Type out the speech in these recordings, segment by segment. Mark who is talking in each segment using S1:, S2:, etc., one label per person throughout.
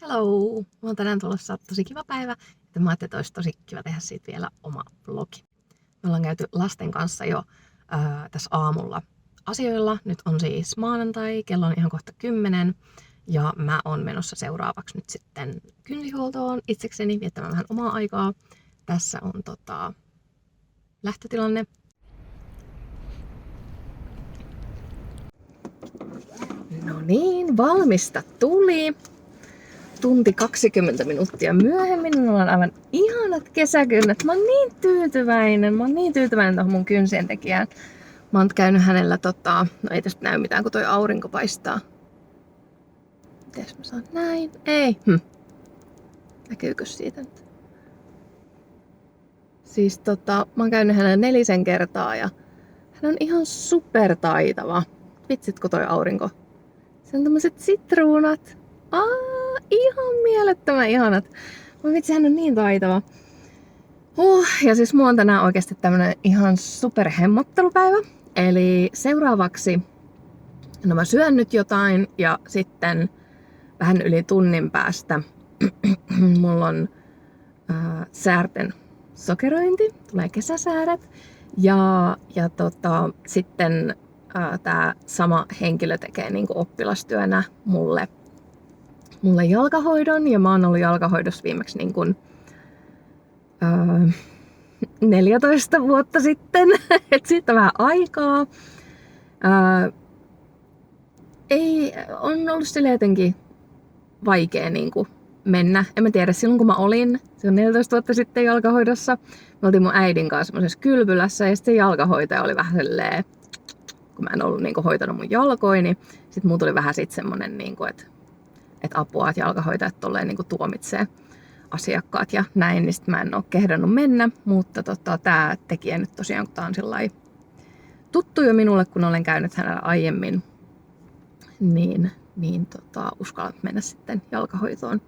S1: Hello! Mulla on tänään tulossa tosi kiva päivä, että mä ajattelin, että olisi tosi kiva tehdä siitä vielä oma vlogi. Me ollaan käyty lasten kanssa jo tässä aamulla asioilla. Nyt on siis maanantai, kello on ihan kohta 10. Ja mä oon menossa seuraavaksi nyt sitten kynsihuoltoon itsekseni viettämään vähän omaa aikaa. Tässä on lähtötilanne. No niin, valmista tuli. Tunti 20 minuuttia myöhemmin. Mulla on aivan ihanat kesäkynnet. Mä oon niin tyytyväinen tuohon mun kynsien tekijään. Mä oon käynyt hänellä no ei tästä näy mitään, kun toi aurinko paistaa. Mites mä saan näin? Ei. Näkyykö siitä nyt? Siis mä oon käynyt hänellä 4 kertaa ja hän on ihan supertaitava. Vitsitko toi aurinko? Se on tämmöset sitruunat. Ihan mielettömän ihanat. Mä vitsi, hän on niin taitava. Ja siis mulla on tänään oikeasti tämmönen ihan superhemmottelupäivä. Eli seuraavaksi, no mä syön nyt jotain ja sitten vähän yli tunnin päästä mulla on säärten sokerointi, tulee kesäsääret. Ja sitten tää sama henkilö tekee niinku oppilastyönä mulle jalkahoidon, ja mä oon ollut jalkahoidossa viimeksi niin kuin 14 vuotta sitten, että siitä vähän aikaa. On ollut sille jotenkin vaikea niin kuin mennä. En mä tiedä, silloin kun mä olin, se on 14 vuotta sitten jalkahoidossa, me oltiin mun äidin kanssa semmoisessa kylpylässä, ja sitten jalkahoitaja oli vähän silleen, kun mä en ollut niin kuin hoitanut mun jalkoja, niin sit mulla tuli vähän sit semmonen, niin kuin, että apua, että jalkahoitajat tolleen niin tuomitsee asiakkaat ja näin, niin sit mä en oo kehdannut mennä, mutta tää tekijä nyt tosiaan, kun tää on sillai tuttu jo minulle, kun olen käynyt hänellä aiemmin, niin uskallan mennä sitten jalkahoitoon.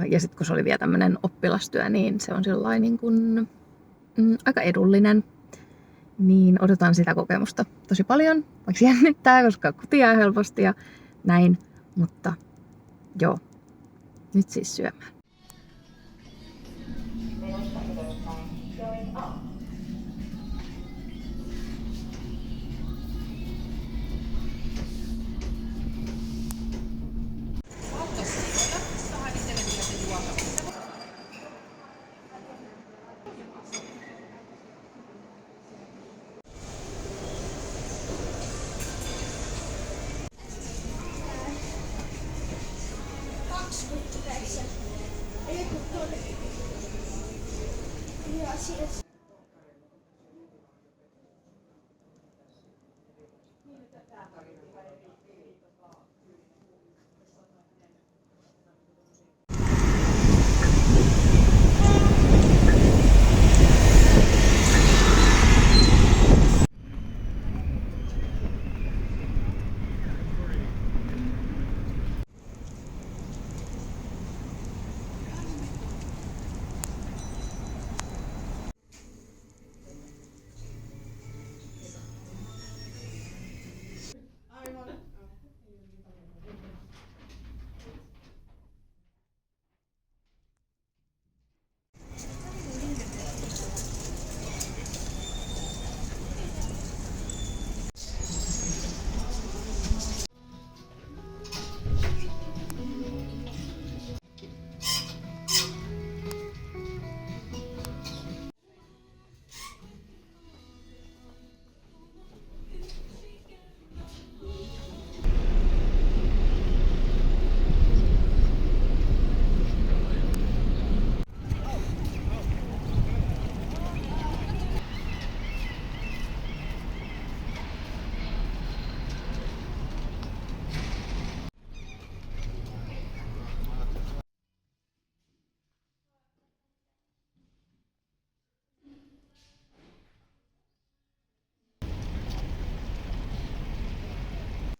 S1: Ja sitten kun se oli vielä tämmönen oppilastyö, niin se on sillai niin kuin, aika edullinen. Niin odotan sitä kokemusta tosi paljon, vaikka jännittää, koska kutiaa helposti ja näin. Mutta joo, nyt siis syömään.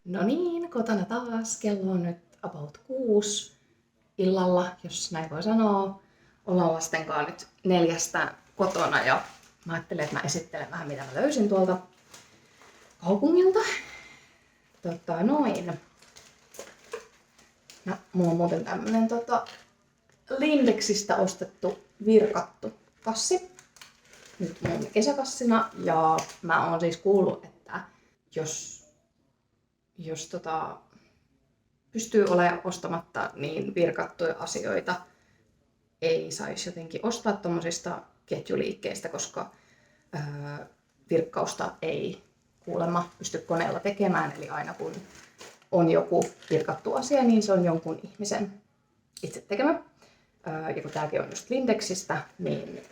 S1: No niin, kotona taas. Kello on nyt about 6 illalla, jos näin voi sanoa. Ollaan lasten kanssa nyt 4 kotona ja mä ajattelin, että mä esittelen vähän mitä mä löysin tuolta kaupungilta. Mulla on muuten tämmönen Lindexistä ostettu virkattu kassi. Nyt mun kesäkassina. Ja mä oon siis kuullut, että jos pystyy olemaan ostamatta niin virkattuja asioita, ei saisi jotenkin ostaa tommosista ketjuliikkeistä, koska virkkausta ei kuulemma pysty koneella tekemään. Eli aina kun on joku virkattu asia, niin se on jonkun ihmisen itse tekemä. Ja kun tääkin on just Lindexistä, niin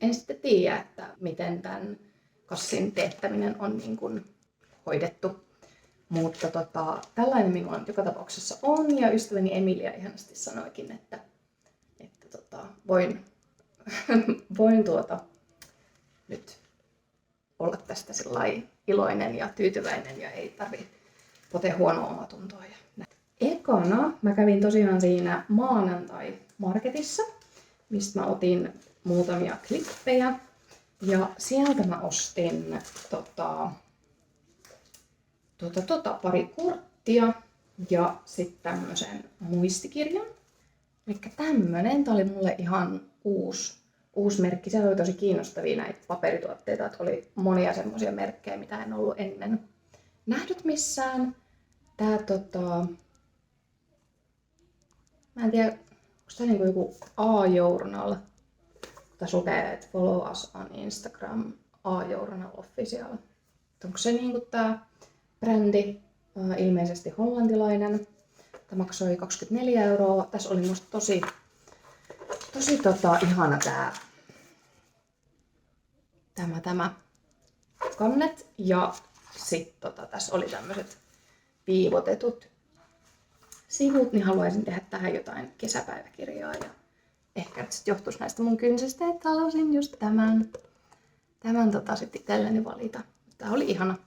S1: en sitten tiedä, että miten tämän kassin teettäminen on niin kuin hoidettu. Mutta tällainen minulla joka tapauksessa on, ja ystäväni Emilia ihanasti sanoikin, että voin nyt olla tästä iloinen ja tyytyväinen ja ei tarvitse potea huonoa omatuntoa. Ekana mä kävin tosiaan siinä maanantai-marketissa, mistä mä otin muutamia klippejä. Ja sieltä mä ostin pari korttia ja sitten tämmösen muistikirjan. Elikkä tämmönen, tää oli mulle ihan uusi merkki. Siellä oli tosi kiinnostavia näitä paperituotteita, että oli monia semmosia merkkejä, mitä en ollut ennen nähnyt missään. Tää mä en tiedä, onko tää niinku joku A-journal. Tässä lukee, että follow us on Instagram, A-journal official. Onko se niinku tää brändi, ilmeisesti hollantilainen. Tämä maksoi 24 €. Tässä oli musta tosi ihana tämä kannet. Ja sitten tässä oli tämmöiset viivotetut sivut, niin haluaisin tehdä tähän jotain kesäpäiväkirjaa. Ja ehkä nyt sitten johtuisi näistä mun kynsistä, että halusin just tämän sitten itselleni valita. Tää oli ihana.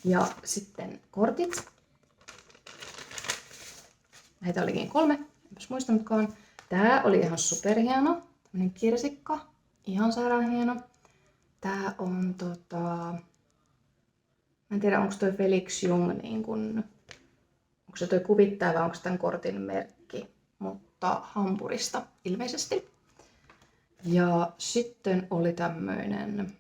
S1: Ja sitten kortit. Näitä olikin 3, enpäs muistanutkaan. Tää oli ihan superhieno. Tämmönen kirsikka. Ihan sairaan hieno. Tää on mä en tiedä onko toi Felix Jung niin kun, onko se toi kuvittaja vai onko tämän kortin merkki. Mutta Hampurista ilmeisesti. Ja sitten oli tämmöinen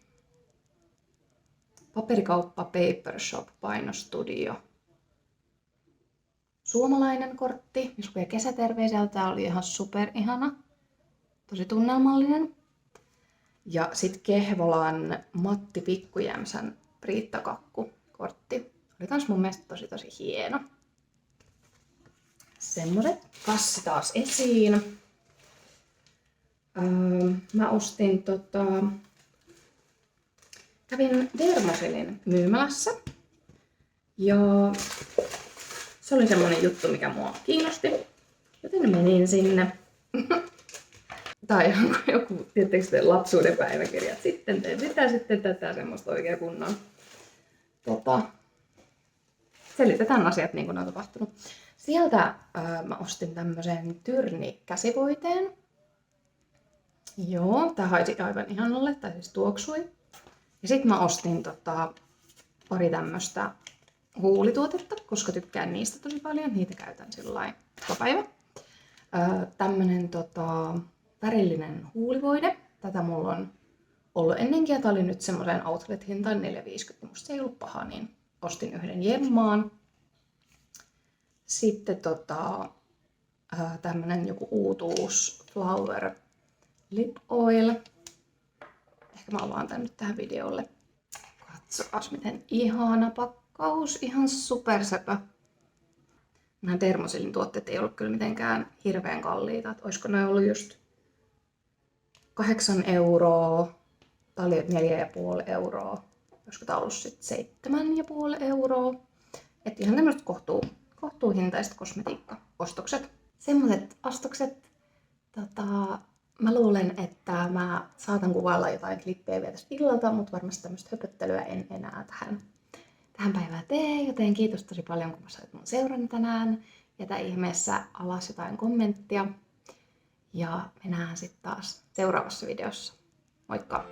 S1: paperikauppa Paper Shop Painostudio. Suomalainen kortti, missä lukee kesäterveisiä. Tää oli ihan super ihana. Tosi tunnelmallinen. Ja sit Kehvolan Matti Pikkujämsän Priittakakku-kortti. Oli kans mun mielestä tosi hieno. Semmoset. Kassi taas esiin. Mä ostin kävin Dermoselin myymälässä. Ja se oli semmonen juttu, mikä mua kiinnosti. Joten menin sinne. Tai joku tietysti lapsuuden päiväkirjat. Sitten tein sitten tätä semmoista oikein kunnon. Selitetään asiat niin kuin ne on tapahtunut. Sieltä mä ostin tämmösen Tyrni-käsivoiteen. Joo, tää haisi aivan ihanalle, tai siis tuoksui. Ja sit mä ostin pari tämmöstä huulituotetta, koska tykkään niistä tosi paljon. Niitä käytän sillain joka päivä. Tämmönen värillinen huulivoide. Tätä mulla on ollut ennenkin ja tää oli nyt semmoisen outlet-hintaan 4,50. Musta se ei ollut paha, niin ostin yhden jemmaan. Sitten tämmönen joku uutuus Flower Lip Oil. Ehkä mä avaan tän nyt tähän videolle. Katsokas miten ihana pakkaus. Ihan supersepä. Nämä Dermoselin tuotteet ei ollut kyllä mitenkään hirveän kalliita. Että olisiko ne ollut just 8 €. Tää oli 4,5 €. Olisiko tää ollut sit 7,5 €. Että ihan tämmöset kohtuuhintaiset kosmetiikka-ostokset. Semmoset ostokset. Mä luulen, että mä saatan kuvailla jotain klippejä vielä tästä illalta, mutta varmasti tämmöistä höpöttelyä en enää tähän päivään tee. Joten kiitos tosi paljon, kun mä sait mun seuran tänään. Jätä ihmeessä alas jotain kommenttia. Ja me nähdään sitten taas seuraavassa videossa. Moikka!